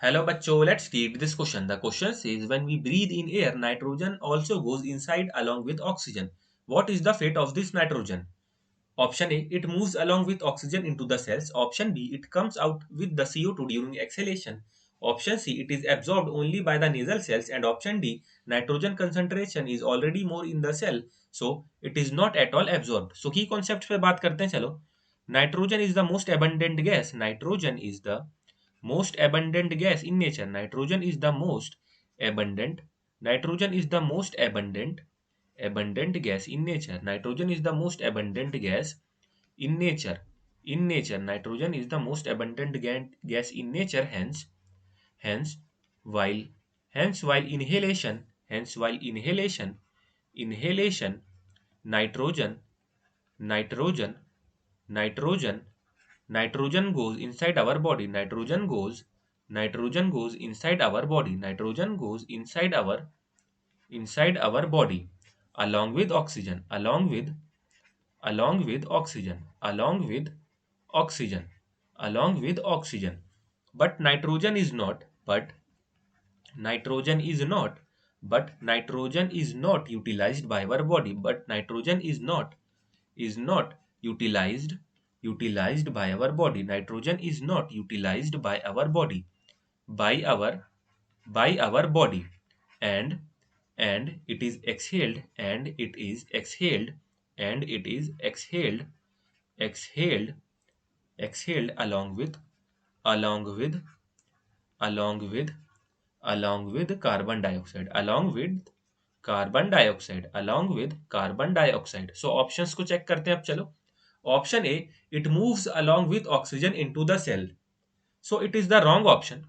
Hello bachcho, let's read this question. The question says when we breathe in air, nitrogen also goes inside along with oxygen. What is the fate of this nitrogen? Option A, it moves along with oxygen into the cells. Option B, it comes out with the CO2 during exhalation. Option C, it is absorbed only by the nasal cells. And option D, nitrogen concentration is already more in the cell, so it is not at all absorbed. So key concepts पे बात करते हैं चलो. Nitrogen is the most abundant gas. Nitrogen is the most abundant gas in nature. Nitrogen is the most abundant. Nitrogen is the most abundant gas in nature. Nitrogen is the most abundant gas in nature. In nature, nitrogen is the most abundant gas in nature. Hence, while while inhalation, nitrogen, nitrogen, nitrogen, nitrogen goes inside our body. Nitrogen goes inside our body. Nitrogen goes inside our body, along with oxygen, along with oxygen, along with oxygen, along with oxygen. But nitrogen is not, nitrogen is not, nitrogen is not utilized by our body. But nitrogen is not utilized by our body. Nitrogen is not utilized by our body, by our by our body, and it is exhaled, and it is exhaled exhaled along with along with along with carbon dioxide, along with carbon dioxide. So options को check करते हैं अब चलो. Option A, it moves along with oxygen into the cell. So it is the wrong option.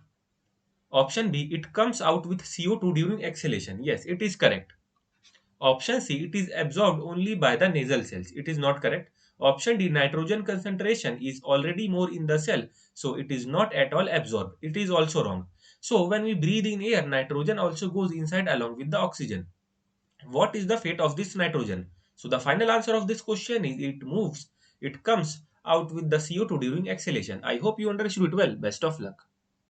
Option B, it comes out with CO2 during exhalation. Yes, it is correct. Option C, it is absorbed only by the nasal cells. It is not correct. Option D, nitrogen concentration is already more in the cell, so it is not at all absorbed. It is also wrong. So when we breathe in air, nitrogen also goes inside along with the oxygen. What is the fate of this nitrogen? So the final answer of this question is it comes out with the CO2 during exhalation. I hope you understood it well. Best of luck.